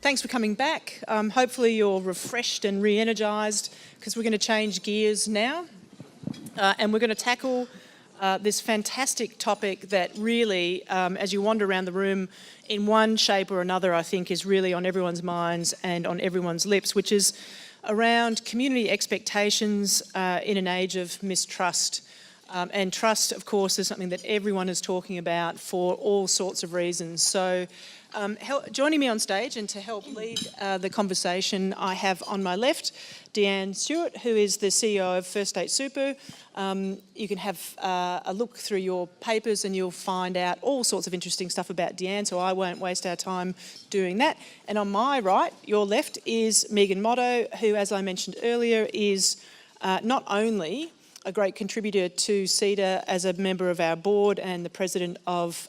Thanks for coming back. Hopefully you're refreshed and re-energised because we're going to change gears now and we're going to tackle this fantastic topic that really, as you wander around the room, in one shape or another, I think is really on everyone's minds and on everyone's lips, which is around community expectations in an age of mistrust. And trust, of course, is something that everyone is talking about for all sorts of reasons. So joining me on stage and to help lead the conversation, I have on my left Deanne Stewart, who is the CEO of First State Super. You can have a look through your papers and you'll find out all sorts of interesting stuff about Deanne, so I won't waste our time doing that. And on my right, your left, is Megan Motto, who, as I mentioned earlier, is not only a great contributor to CEDA as a member of our board and the president of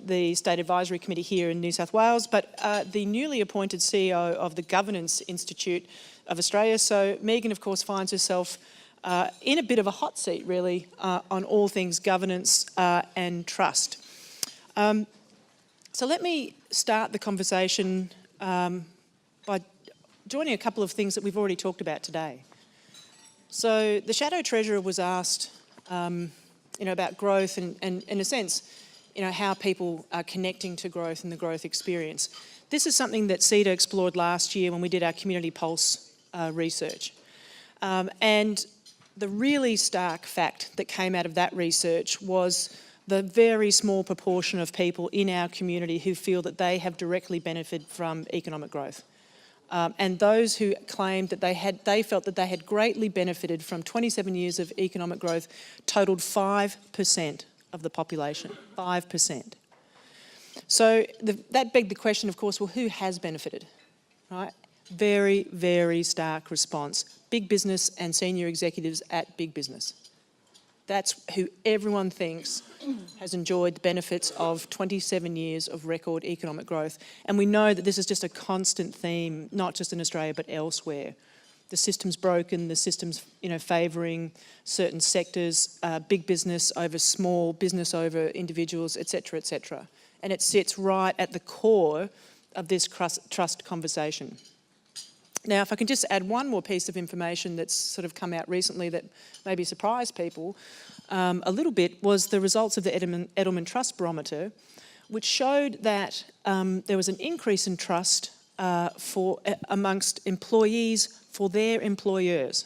the State Advisory Committee here in New South Wales, but the newly appointed CEO of the Governance Institute of Australia. So Megan, of course, finds herself in a bit of a hot seat, really, on all things governance and trust. So let me start the conversation by joining a couple of things that we've already talked about today. So the Shadow Treasurer was asked, about growth and in a sense, how people are connecting to growth and the growth experience. This is something that CEDA explored last year when we did our Community Pulse research. And the really stark fact that came out of that research was the very small proportion of people in our community who feel that they have directly benefited from economic growth. And those who claimed that they felt that they had greatly benefited from 27 years of economic growth totalled 5% of the population, 5%. So that begged the question, of course, well, who has benefited, right? Very, very stark response. Big business and senior executives at big business. That's who everyone thinks has enjoyed the benefits of 27 years of record economic growth. And we know that this is just a constant theme, not just in Australia, but elsewhere. The system's broken, the system's favouring certain sectors, big business over small, business over individuals, etc., etc. And it sits right at the core of this trust conversation. Now, if I can just add one more piece of information that's sort of come out recently that maybe surprised people a little bit, was the results of the Edelman Trust Barometer, which showed that there was an increase in trust amongst employees for their employers.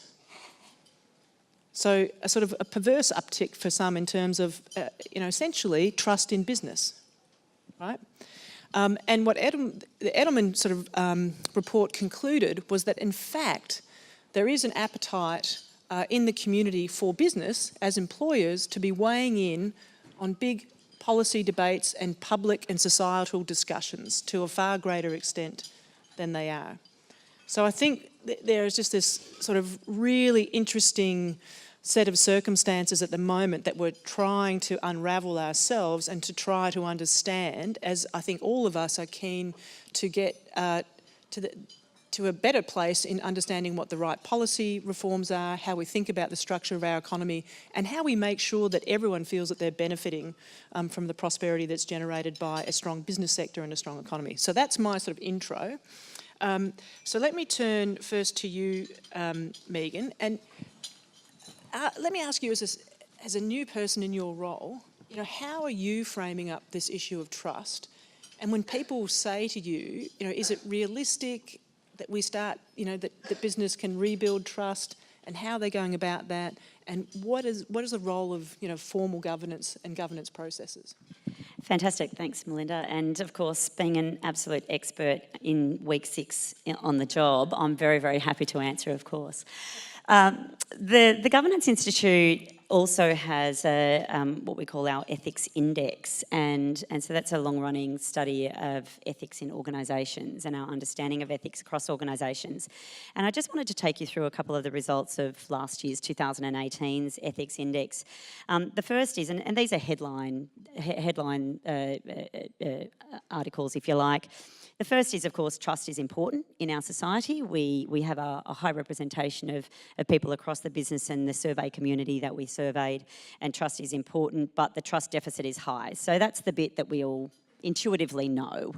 So a sort of a perverse uptick for some in terms of, essentially trust in business, right? And what the Edelman sort of report concluded was that, in fact, there is an appetite in the community for business as employers to be weighing in on big policy debates and public and societal discussions to a far greater extent than they are. So I think there is just this sort of really interesting set of circumstances at the moment that we're trying to unravel ourselves and to try to understand, as I think all of us are keen to get to a better place in understanding what the right policy reforms are, how we think about the structure of our economy, and how we make sure that everyone feels that they're benefiting from the prosperity that's generated by a strong business sector and a strong economy. So that's my sort of intro. So let me turn first to you, Megan, and let me ask you, as a new person in your role, how are you framing up this issue of trust? And when people say to you, is it realistic that we start, that business can rebuild trust, and how are they going about that? And what is the role of, formal governance and governance processes? Fantastic, thanks Melinda. And of course, being an absolute expert in week 6 on the job, I'm very, very happy to answer, of course. The Governance Institute also has what we call our ethics index, and so that's a long-running study of ethics in organisations and our understanding of ethics across organisations. And I just wanted to take you through a couple of the results of last year's 2018's ethics index. The first is, and these are headline articles, if you like. The first is, of course, trust is important in our society. We have a high representation of people across the business and the survey community that we surveyed, and trust is important, but the trust deficit is high. So that's the bit that we all intuitively know.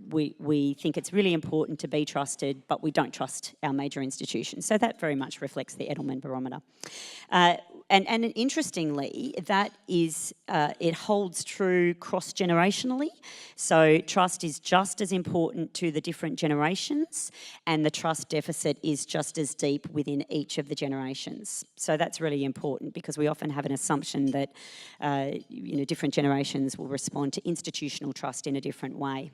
We think it's really important to be trusted, but we don't trust our major institutions. So that very much reflects the Edelman Barometer. And interestingly, that is, it holds true cross-generationally. So trust is just as important to the different generations, and the trust deficit is just as deep within each of the generations. So that's really important, because we often have an assumption that different generations will respond to institutional trust in a different way.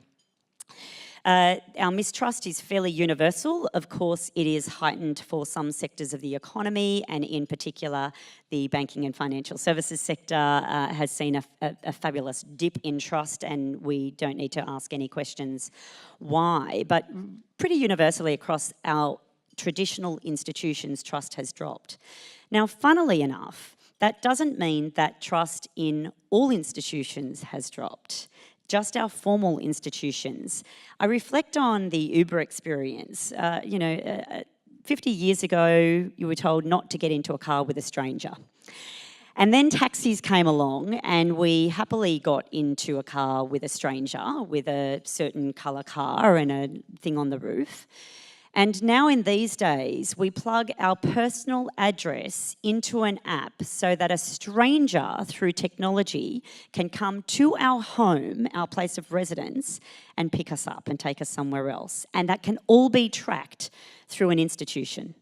Our mistrust is fairly universal. Of course, it is heightened for some sectors of the economy, and in particular, the banking and financial services sector has seen a fabulous dip in trust, and we don't need to ask any questions why. But pretty universally across our traditional institutions, trust has dropped. Now, funnily enough, that doesn't mean that trust in all institutions has dropped. Just our formal institutions. I reflect on the Uber experience. 50 years ago, you were told not to get into a car with a stranger. And then taxis came along, and we happily got into a car with a stranger with a certain colour car and a thing on the roof. And now in these days, we plug our personal address into an app so that a stranger through technology can come to our home, our place of residence, and pick us up and take us somewhere else. And that can all be tracked through an institution.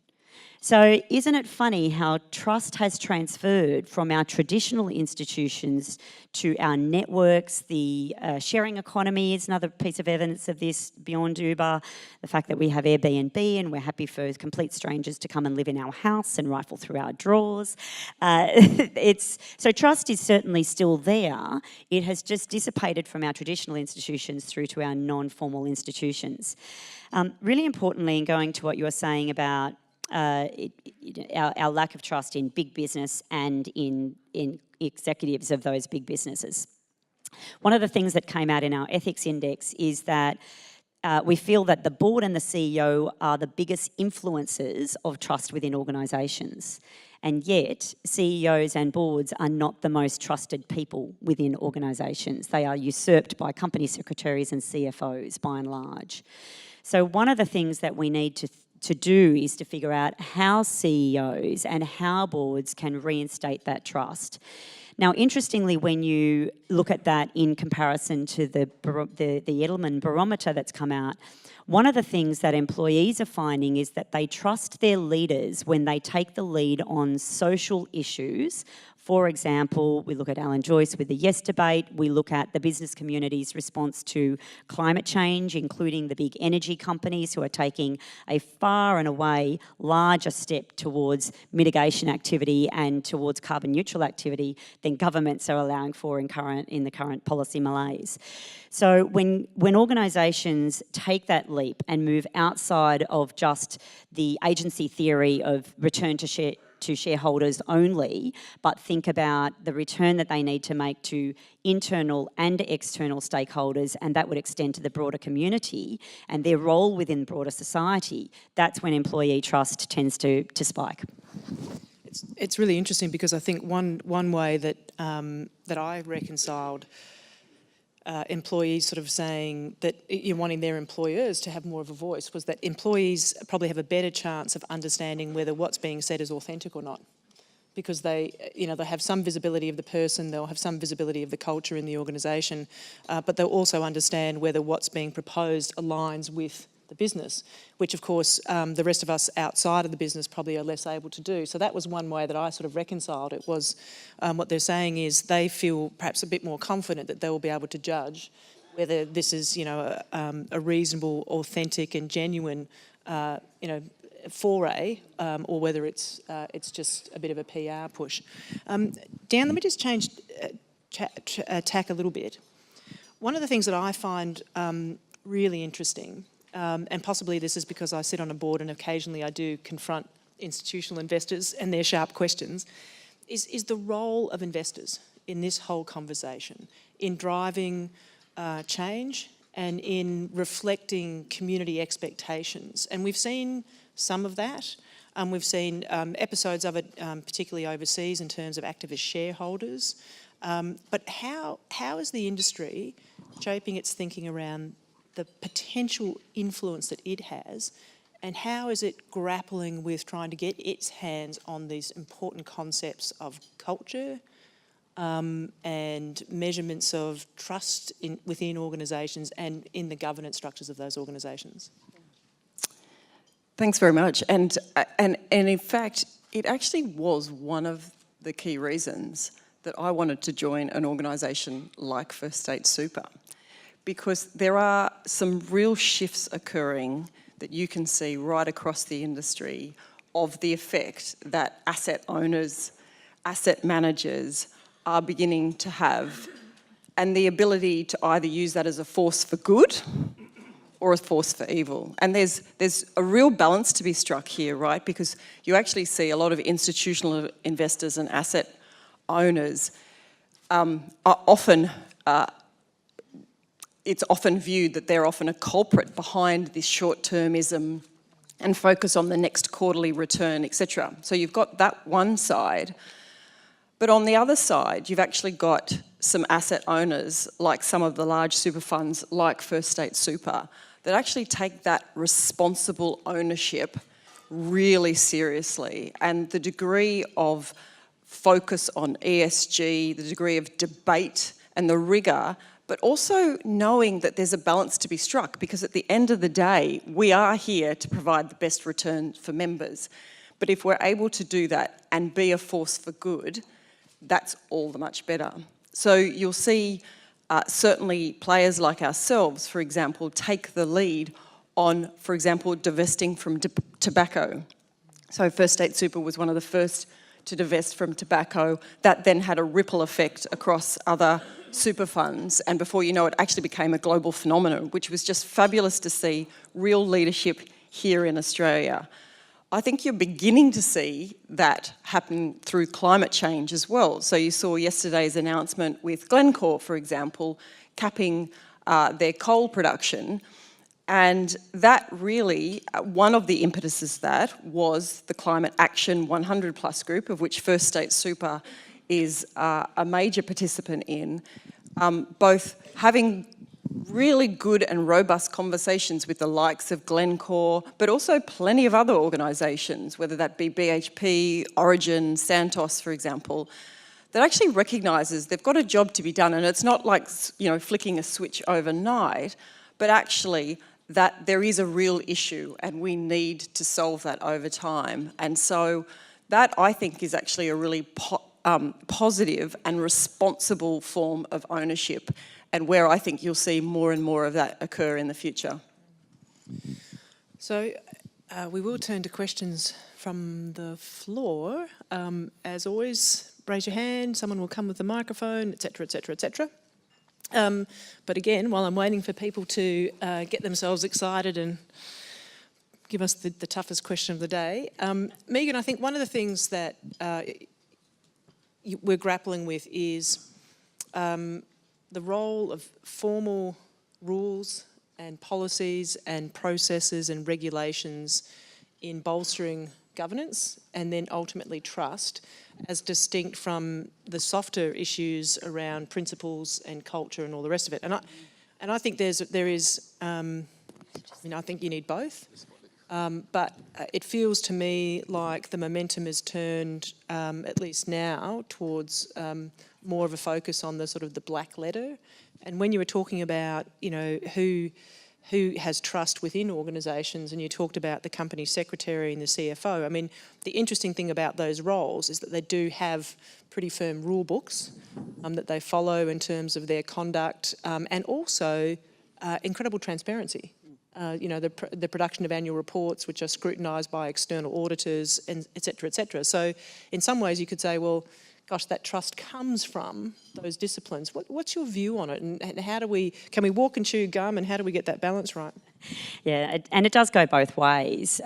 So isn't it funny how trust has transferred from our traditional institutions to our networks? The sharing economy is another piece of evidence of this beyond Uber. The fact that we have Airbnb and we're happy for complete strangers to come and live in our house and rifle through our drawers. So trust is certainly still there. It has just dissipated from our traditional institutions through to our non-formal institutions. Really importantly, in going to what you were saying about our lack of trust in big business and in executives of those big businesses. One of the things that came out in our ethics index is that we feel that the board and the CEO are the biggest influencers of trust within organisations. And yet, CEOs and boards are not the most trusted people within organisations. They are usurped by company secretaries and CFOs by and large. So one of the things that we need to do is to figure out how CEOs and how boards can reinstate that trust. Now, interestingly, when you look at that in comparison to the Edelman Barometer that's come out, one of the things that employees are finding is that they trust their leaders when they take the lead on social issues. For example, we look at Alan Joyce with the Yes debate. We look at the business community's response to climate change, including the big energy companies who are taking a far and away larger step towards mitigation activity and towards carbon neutral activity than governments are allowing for in the current policy malaise. So when organisations take that leap and move outside of just the agency theory of return to shareholders only, but think about the return that they need to make to internal and external stakeholders, and that would extend to the broader community and their role within broader society, that's when employee trust tends to spike. It's really interesting, because I think one way that I reconciled employees sort of saying that you're wanting their employers to have more of a voice was that employees probably have a better chance of understanding whether what's being said is authentic or not, because they have some visibility of the person, they'll have some visibility of the culture in the organisation, but they'll also understand whether what's being proposed aligns with the business, which of course the rest of us outside of the business probably are less able to do. So that was one way that I sort of reconciled it, was what they're saying is they feel perhaps a bit more confident that they will be able to judge whether this is a reasonable, authentic and genuine foray, or whether it's just a bit of a PR push. Dan, let me just change tack a little bit. One of the things that I find really interesting, and possibly this is because I sit on a board and occasionally I do confront institutional investors and their sharp questions, is the role of investors in this whole conversation, in driving change and in reflecting community expectations. And we've seen some of that. We've seen episodes of it, particularly overseas, in terms of activist shareholders. But how is the industry shaping its thinking around the potential influence that it has, and how is it grappling with trying to get its hands on these important concepts of culture and measurements of trust within organisations and in the governance structures of those organisations? Thanks very much. And in fact, it actually was one of the key reasons that I wanted to join an organisation like First State Super, because there are some real shifts occurring that you can see right across the industry of the effect that asset owners, asset managers are beginning to have, and the ability to either use that as a force for good or a force for evil. And there's a real balance to be struck here, right? Because you actually see a lot of institutional investors and asset owners are often, it's often viewed that they're often a culprit behind this short-termism and focus on the next quarterly return, etc. So you've got that one side. But on the other side, you've actually got some asset owners, like some of the large super funds, like First State Super, that actually take that responsible ownership really seriously. And the degree of focus on ESG, the degree of debate and the rigour, but also knowing that there's a balance to be struck, because at the end of the day, we are here to provide the best return for members. But if we're able to do that and be a force for good, that's all the much better. So you'll see certainly players like ourselves, for example, take the lead on, for example, divesting from tobacco. So First State Super was one of the first to divest from tobacco. That then had a ripple effect across other super funds, and before you know it, actually became a global phenomenon, which was just fabulous to see real leadership here in Australia. I think you're beginning to see that happen through climate change as well. So you saw yesterday's announcement with Glencore, for example, capping their coal production. And that really, one of the impetuses that was the Climate Action 100 Plus group, of which First State Super is a major participant in, both having really good and robust conversations with the likes of Glencore, but also plenty of other organisations, whether that be BHP, Origin, Santos, for example, that actually recognises they've got a job to be done, and it's not like, you know, flicking a switch overnight, but actually that there is a real issue and we need to solve that over time. And so that, I think, is actually a really positive and responsible form of ownership, and where I think you'll see more and more of that occur in the future. So we will turn to questions from the floor. As always, raise your hand, someone will come with the microphone, etc., etc., etc. But again, while I'm waiting for people to get themselves excited and give us the toughest question of the day, Megan, I think one of the things that we're grappling with is the role of formal rules and policies and processes and regulations in bolstering governance and then ultimately trust, as distinct from the softer issues around principles and culture and all the rest of it. And I think there is, I think you need both. But it feels to me like the momentum has turned, at least now, towards more of a focus on the sort of the black letter. And when you were talking about, you know, who has trust within organisations, and you talked about the company secretary and the CFO, I mean, the interesting thing about those roles is that they do have pretty firm rule books that they follow in terms of their conduct, and also incredible transparency. You know, the production of annual reports, which are scrutinised by external auditors, and et cetera, et cetera. So in some ways you could say, well, gosh, that trust comes from those disciplines. What's your view on it, and how do can we walk and chew gum, and how do we get that balance right? Yeah, and it does go both ways.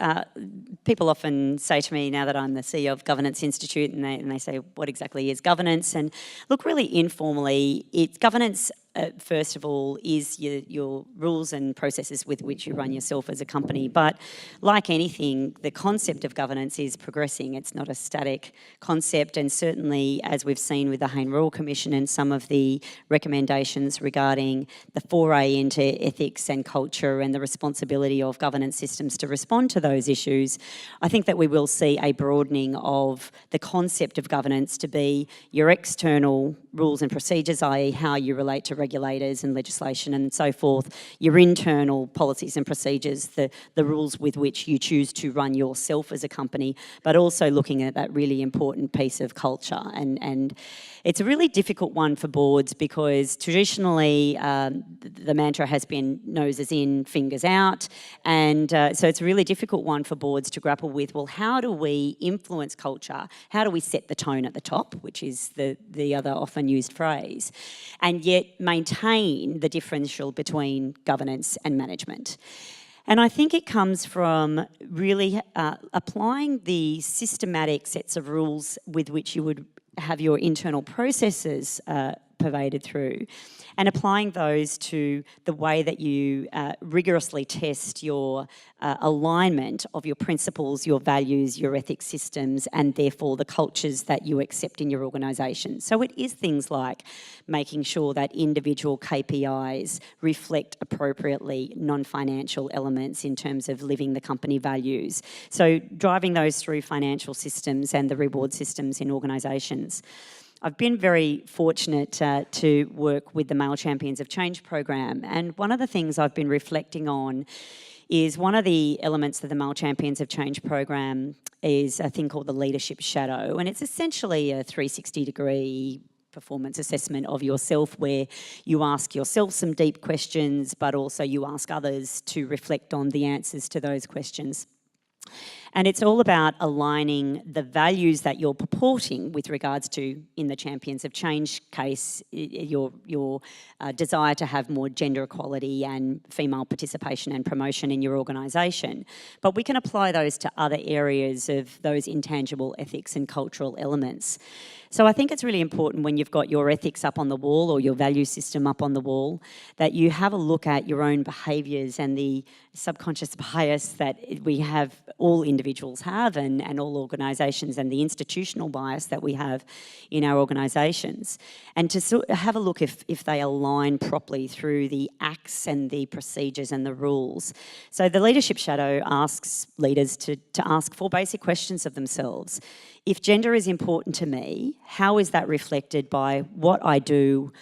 People often say to me, now that I'm the CEO of Governance Institute, and they say, what exactly is governance? And look, really informally, governance first of all, is your rules and processes with which you run yourself as a company. But like anything, the concept of governance is progressing. It's not a static concept, and certainly, as we've seen with the Hayne Royal Commission and some of the recommendations regarding the foray into ethics and culture and the responsibility of governance systems to respond to those issues, I think that we will see a broadening of the concept of governance to be your external rules and procedures, i.e. how you relate to regulators and legislation and so forth, your internal policies and procedures, the rules with which you choose to run yourself as a company, but also looking at that really important piece of culture. And it's a really difficult one for boards because traditionally the mantra has been noses in, fingers out, and so it's a really difficult one for boards to grapple with. Well, how do we influence culture? How do we set the tone at the top, which is the other often used phrase, and yet maintain the differential between governance and management? And I think it comes from really applying the systematic sets of rules with which you would have your internal processes pervaded through, and applying those to the way that you rigorously test your alignment of your principles, your values, your ethics systems, and therefore the cultures that you accept in your organisation. So it is things like making sure that individual KPIs reflect appropriately non-financial elements in terms of living the company values. So driving those through financial systems and the reward systems in organisations. I've been very fortunate to work with the Male Champions of Change program, and one of the things I've been reflecting on is one of the elements of the Male Champions of Change program is a thing called the leadership shadow, and it's essentially a 360-degree performance assessment of yourself where you ask yourself some deep questions, but also you ask others to reflect on the answers to those questions. And it's all about aligning the values that you're purporting with regards to, in the Champions of Change case, your desire to have more gender equality and female participation and promotion in your organisation. But we can apply those to other areas of those intangible ethics and cultural elements. So I think it's really important when you've got your ethics up on the wall or your value system up on the wall that you have a look at your own behaviours and the subconscious bias that we have, all individuals have, and all organisations, and the institutional bias that we have in our organisations, and to have a look if they align properly through the acts and the procedures and the rules. So the leadership shadow asks leaders to ask 4 basic questions of themselves. If gender is important to me, how is that reflected by what I do,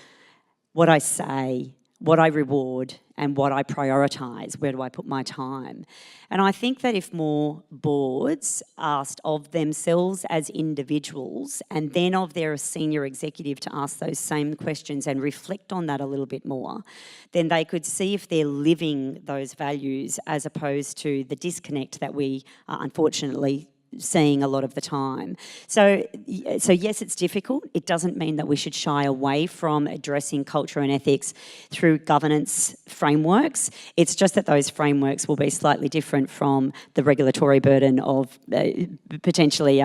what I say, what I reward, and what I prioritise? Where do I put my time? And I think that if more boards asked of themselves as individuals and then of their senior executive to ask those same questions and reflect on that a little bit more, then they could see if they're living those values as opposed to the disconnect that we are unfortunately seeing a lot of the time. So yes, it's difficult. It doesn't mean that we should shy away from addressing culture and ethics through governance frameworks. It's just that those frameworks will be slightly different from the regulatory burden of potentially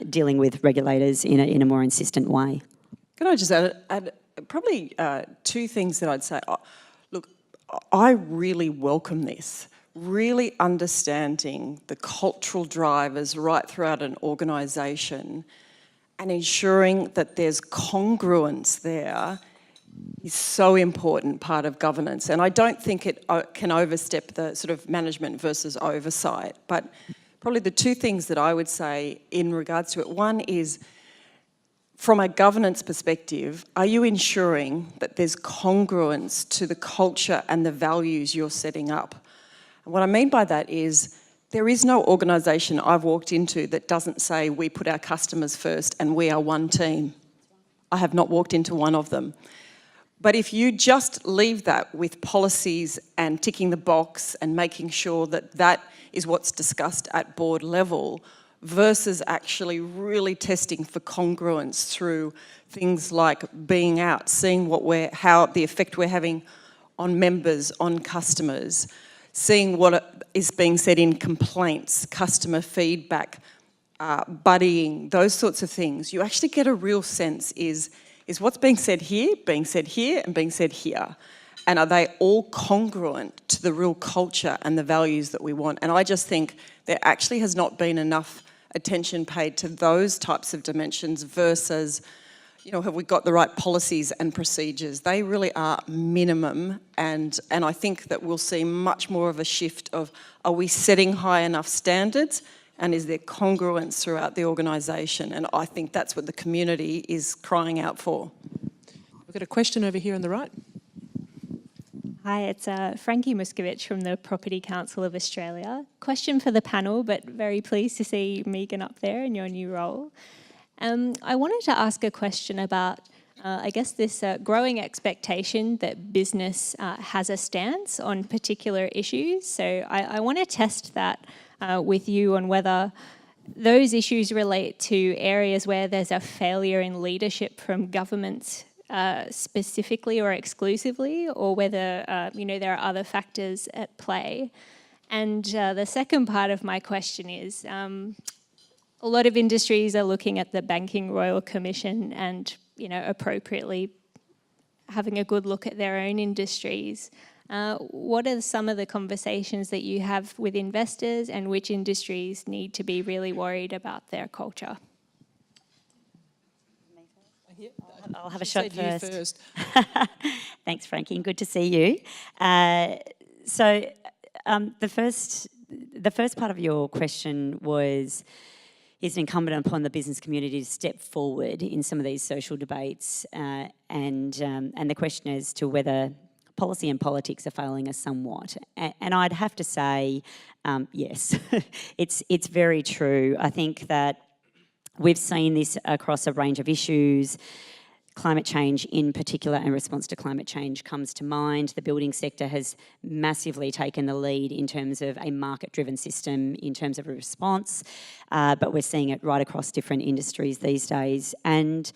dealing with regulators in a more insistent way. Can I just add probably 2 things that I'd say. Look, I really welcome this. Really understanding the cultural drivers right throughout an organisation and ensuring that there's congruence there is so important part of governance. And I don't think it can overstep the sort of management versus oversight. But probably the 2 things that I would say in regards to it, one is, from a governance perspective, are you ensuring that there's congruence to the culture and the values you're setting up? And what I mean by that is there is no organisation I've walked into that doesn't say we put our customers first and we are one team. I have not walked into one of them. But if you just leave that with policies and ticking the box and making sure that that is what's discussed at board level versus actually really testing for congruence through things like being out, seeing how the effect we're having on members, on customers, seeing what is being said in complaints, customer feedback, buddying, those sorts of things, you actually get a real sense, is is what's being said here, and being said here? And are they all congruent to the real culture and the values that we want? And I just think there actually has not been enough attention paid to those types of dimensions versus, you know, have we got the right policies and procedures? They really are minimum, and I think that we'll see much more of a shift of, are we setting high enough standards, and is there congruence throughout the organisation? And I think that's what the community is crying out for. We've got a question over here on the right. Hi, it's Frankie Muscovich from the Property Council of Australia. Question for the panel, but very pleased to see Megan up there in your new role. I wanted to ask a question about, I guess, this growing expectation that business has a stance on particular issues. So I want to test that with you on whether those issues relate to areas where there's a failure in leadership from governments specifically or exclusively, or whether there are other factors at play. And the second part of my question is, a lot of industries are looking at the Banking Royal Commission and, appropriately having a good look at their own industries. What are some of the conversations that you have with investors, and which industries need to be really worried about their culture? I'll have a shot first. Thanks, Frankie. Good to see you. The first part of your question was, is it incumbent upon the business community to step forward in some of these social debates, and the question as to whether policy and politics are failing us somewhat. And I'd have to say, yes, it's very true. I think that we've seen this across a range of issues. Climate change in particular, and response to climate change comes to mind. The building sector has massively taken the lead in terms of a market-driven system in terms of a response, but we're seeing it right across different industries these days. And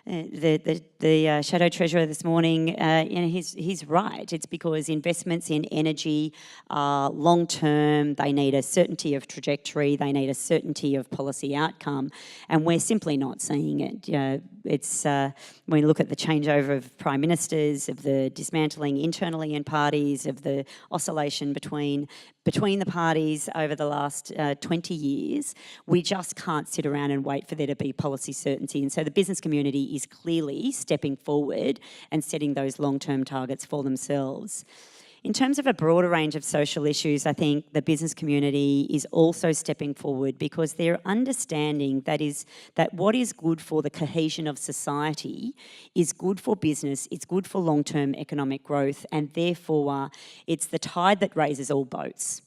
the Shadow Treasurer this morning, he's right. It's because investments in energy are long-term. They need a certainty of trajectory. They need a certainty of policy outcome, and we're simply not seeing it. It's when we look at the changeover of prime ministers, of the dismantling internally in parties, of the oscillation between the parties over the last 20 years, we just can't sit around and wait for there to be policy certainty. And so the business community is clearly stepping forward and setting those long-term targets for themselves. In terms of a broader range of social issues, I think the business community is also stepping forward because they're understanding that what is good for the cohesion of society is good for business, it's good for long-term economic growth, and therefore it's the tide that raises all boats.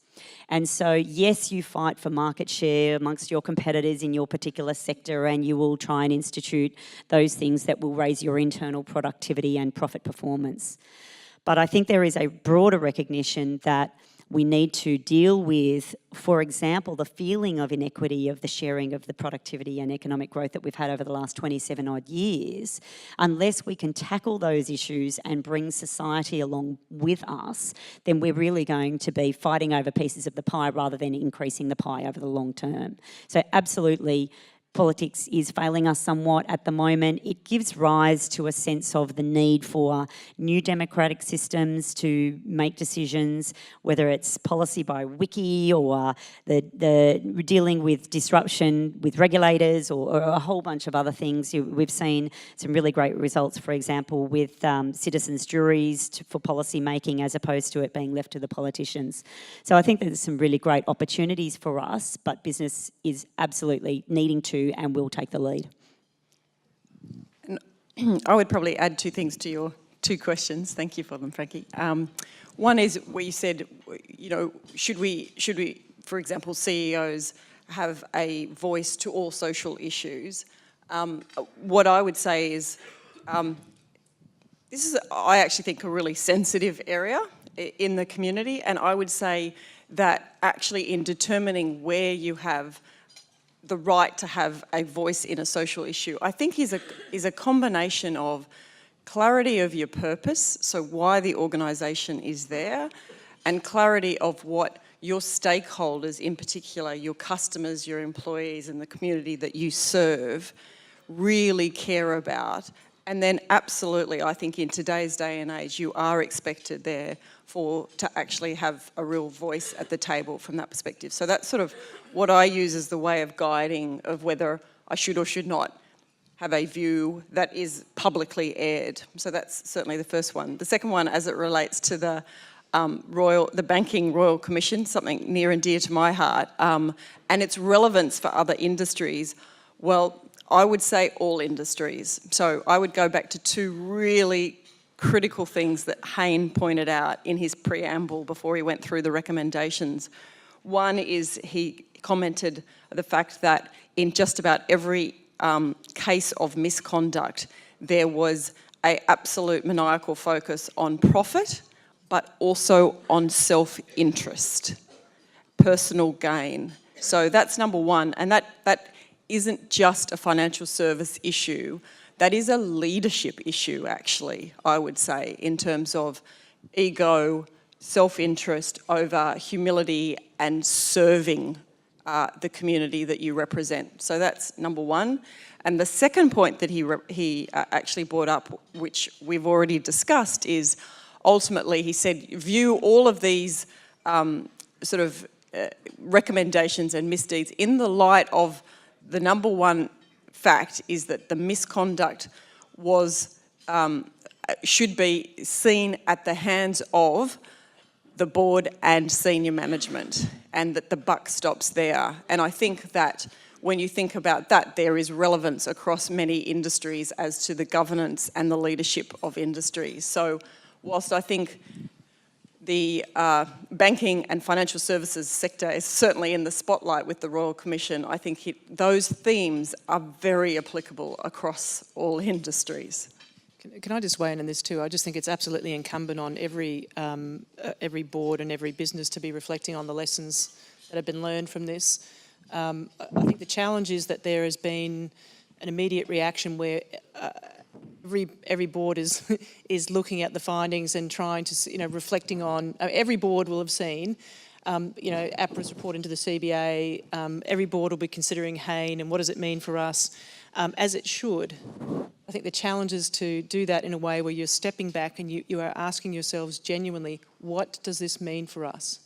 And so, yes, you fight for market share amongst your competitors in your particular sector, and you will try and institute those things that will raise your internal productivity and profit performance. But I think there is a broader recognition that we need to deal with, for example, the feeling of inequity of the sharing of the productivity and economic growth that we've had over the last 27 odd years. Unless we can tackle those issues and bring society along with us, then we're really going to be fighting over pieces of the pie rather than increasing the pie over the long term. So absolutely, politics is failing us somewhat at the moment. It gives rise to a sense of the need for new democratic systems to make decisions, whether it's policy by wiki or the dealing with disruption with regulators or a whole bunch of other things. We've seen some really great results, for example, with citizens' juries for policy making as opposed to it being left to the politicians. So I think there's some really great opportunities for us, but business is absolutely needing to and will take the lead. And I would probably add two things to your two questions. Thank you for them, Frankie. One is where you said, should we, for example, CEOs have a voice to all social issues? What I would say is, this is, I actually think, a really sensitive area in the community, and I would say that actually in determining where you have the right to have a voice in a social issue, I think is a combination of clarity of your purpose, so why the organisation is there, and clarity of what your stakeholders, in particular your customers, your employees and the community that you serve, really care about And then absolutely, I think in today's day and age, you are expected there to actually have a real voice at the table from that perspective. So that's sort of what I use as the way of guiding of whether I should or should not have a view that is publicly aired. So that's certainly the first one. The second one, as it relates to the Banking Royal Commission, something near and dear to my heart, and its relevance for other industries, well, I would say all industries. So I would go back to two really critical things that Hayne pointed out in his preamble before he went through the recommendations. One is he commented the fact that in just about every case of misconduct, there was an absolute maniacal focus on profit, but also on self-interest, personal gain. So that's number one, and that isn't just a financial service issue. That is a leadership issue, actually, I would say, in terms of ego, self-interest over humility and serving the community that you represent. So that's number one. And the second point that he actually brought up, which we've already discussed, is ultimately he said, view all of these recommendations and misdeeds in the light of the number one fact is that the misconduct should be seen at the hands of the board and senior management, and that the buck stops there. And I think that when you think about that, there is relevance across many industries as to the governance and the leadership of industries. So whilst I think the banking and financial services sector is certainly in the spotlight with the Royal Commission, I think those themes are very applicable across all industries. Can I just weigh in on this too? I just think it's absolutely incumbent on every board and every business to be reflecting on the lessons that have been learned from this. I think the challenge is that there has been an immediate reaction where every board is looking at the findings and trying to, reflecting on. Every board will have seen, APRA's report into the CBA. Every board will be considering Hayne and what does it mean for us, as it should. I think the challenge is to do that in a way where you're stepping back and you are asking yourselves genuinely, what does this mean for us?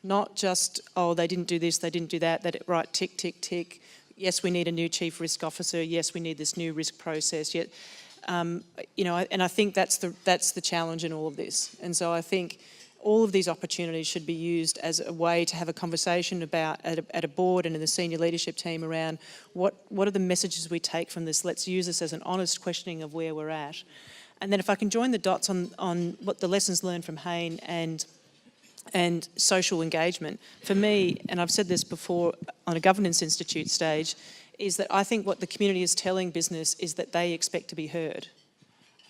Not just, oh, they didn't do this, they didn't do that, right, tick, tick, tick. Yes, we need a new chief risk officer. Yes, we need this new risk process. Yet, and I think that's the challenge in all of this. And so I think all of these opportunities should be used as a way to have a conversation about at a board and in the senior leadership team around what are the messages we take from this. Let's use this as an honest questioning of where we're at. And then if I can join the dots on what the lessons learned from Hayne and social engagement, for me, and I've said this before on a Governance Institute stage, is that I think what the community is telling business is that they expect to be heard.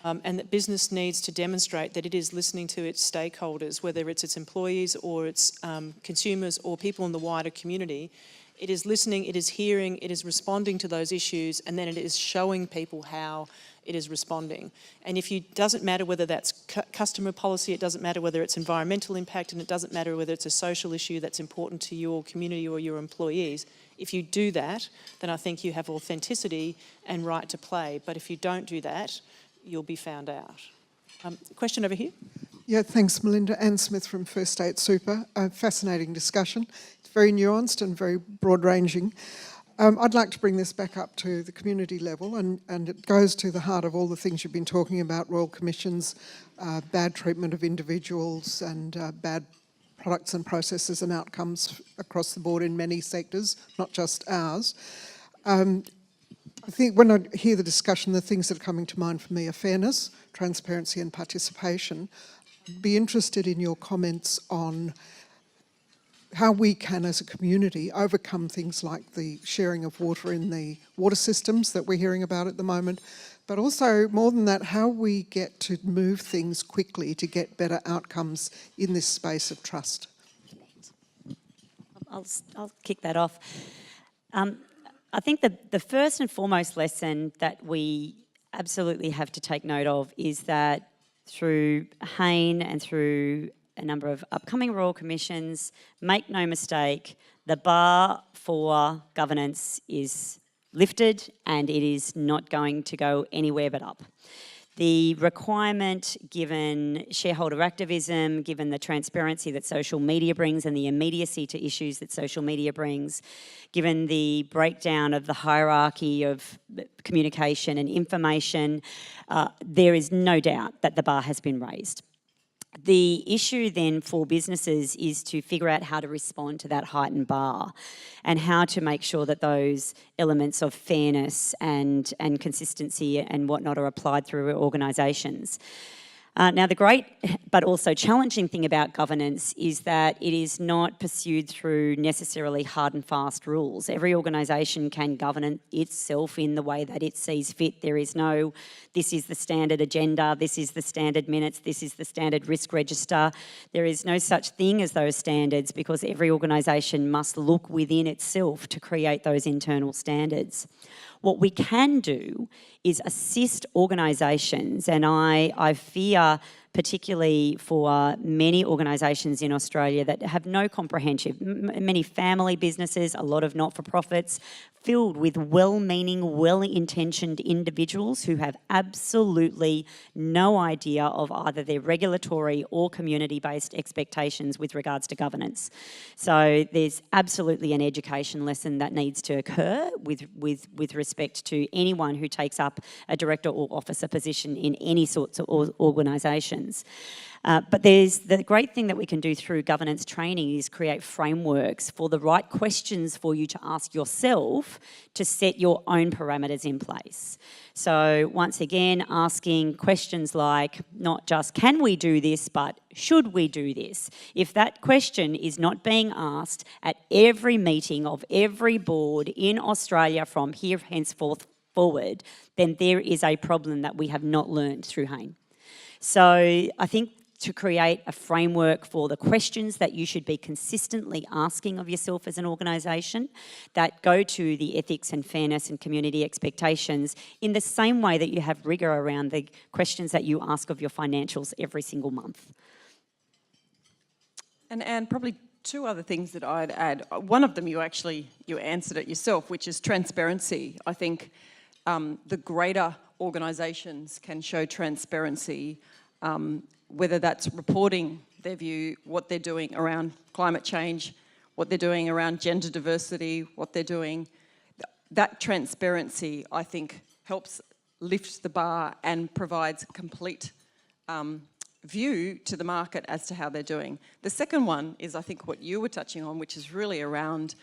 And that business needs to demonstrate that it is listening to its stakeholders, whether it's its employees or its consumers or people in the wider community. It is listening, it is hearing, it is responding to those issues, and then it is showing people how it is responding. And it doesn't matter whether that's customer policy, it doesn't matter whether it's environmental impact, and it doesn't matter whether it's a social issue that's important to your community or your employees. If you do that, then I think you have authenticity and right to play. But if you don't do that, you'll be found out. Question over here. Yeah, thanks, Melinda. Anne Smith from First State Super. A fascinating discussion. It's very nuanced and very broad-ranging. I'd like to bring this back up to the community level, and it goes to the heart of all the things you've been talking about, Royal Commissions, bad treatment of individuals and bad products and processes and outcomes across the board in many sectors, not just ours. I think when I hear the discussion, the things that are coming to mind for me are fairness, transparency and participation. I'd be interested in your comments on how we can, as a community, overcome things like the sharing of water in the water systems that we're hearing about at the moment, but also, more than that, how we get to move things quickly to get better outcomes in this space of trust. I'll kick that off. I think the first and foremost lesson that we absolutely have to take note of is that through Hayne and through a number of upcoming Royal Commissions, make no mistake, the bar for governance is lifted, and it is not going to go anywhere but up. The requirement, given shareholder activism, given the transparency that social media brings and the immediacy to issues that social media brings, given the breakdown of the hierarchy of communication and information, there is no doubt that the bar has been raised. The issue then for businesses is to figure out how to respond to that heightened bar and how to make sure that those elements of fairness and consistency and whatnot are applied through organisations. Now, the great but also challenging thing about governance is that it is not pursued through necessarily hard and fast rules. Every organisation can govern itself in the way that it sees fit. There is no, this is the standard agenda, this is the standard minutes, this is the standard risk register. There is no such thing as those standards because every organisation must look within itself to create those internal standards. What we can do is assist organisations, and I fear particularly for many organisations in Australia that have no comprehensive, many family businesses, a lot of not-for-profits, filled with well-meaning, well-intentioned individuals who have absolutely no idea of either their regulatory or community-based expectations with regards to governance. So there's absolutely an education lesson that needs to occur with respect to anyone who takes up a director or officer position in any sorts of organisations. But there's the great thing that we can do through governance training is create frameworks for the right questions for you to ask yourself to set your own parameters in place. So once again, asking questions like not just can we do this, but should we do this? If that question is not being asked at every meeting of every board in Australia from here henceforth forward, then there is a problem that we have not learned through Hayne. So I think to create a framework for the questions that you should be consistently asking of yourself as an organisation that go to the ethics and fairness and community expectations in the same way that you have rigour around the questions that you ask of your financials every single month. And probably two other things that I'd add. One of them you answered it yourself, which is transparency. I think the greater organisations can show transparency, whether that's reporting their view, what they're doing around climate change, what they're doing around gender diversity, what they're doing. That transparency, I think, helps lift the bar and provides complete view to the market as to how they're doing. The second one is, I think, what you were touching on, which is really around,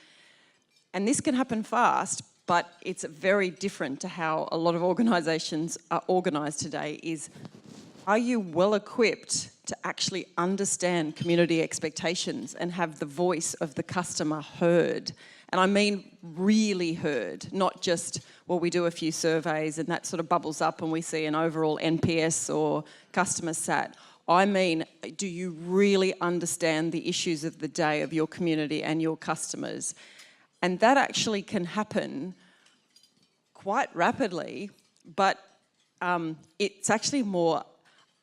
and this can happen fast, but it's very different to how a lot of organisations are organised today, is are you well equipped to actually understand community expectations and have the voice of the customer heard? And I mean really heard, not just, well, we do a few surveys and that sort of bubbles up and we see an overall NPS or customer sat. I mean, do you really understand the issues of the day of your community and your customers? And that actually can happen quite rapidly, but it's actually more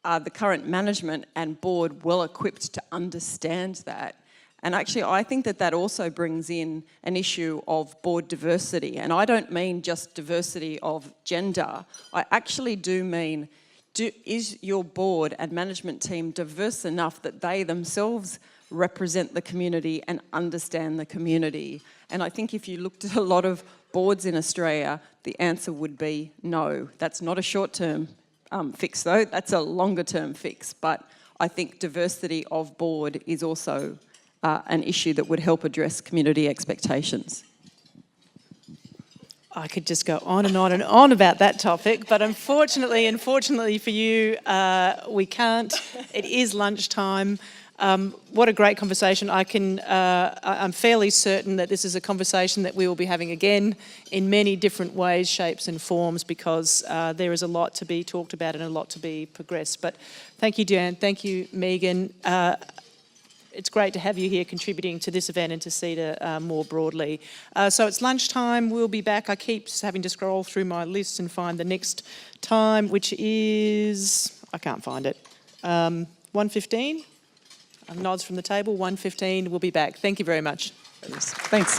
the current management and board well equipped to understand that. And actually, I think that that also brings in an issue of board diversity. And I don't mean just diversity of gender. I actually do mean, is your board and management team diverse enough that they themselves represent the community and understand the community? And I think if you looked at a lot of boards in Australia, the answer would be no. That's not a short-term fix though, that's a longer term fix, but I think diversity of board is also an issue that would help address community expectations. I could just go on and on and on about that topic, but unfortunately for you, we can't. It is lunchtime. What a great conversation. I'm fairly certain that this is a conversation that we will be having again in many different ways, shapes and forms, because there is a lot to be talked about and a lot to be progressed. But thank you, Deanne. Thank you, Megan. It's great to have you here contributing to this event and to CEDA more broadly. So it's lunchtime. We'll be back. I keep having to scroll through my list and find the next time, which is, I can't find it, 1:15. Nods from the table, 1:15, we'll be back. Thank you very much. Thanks.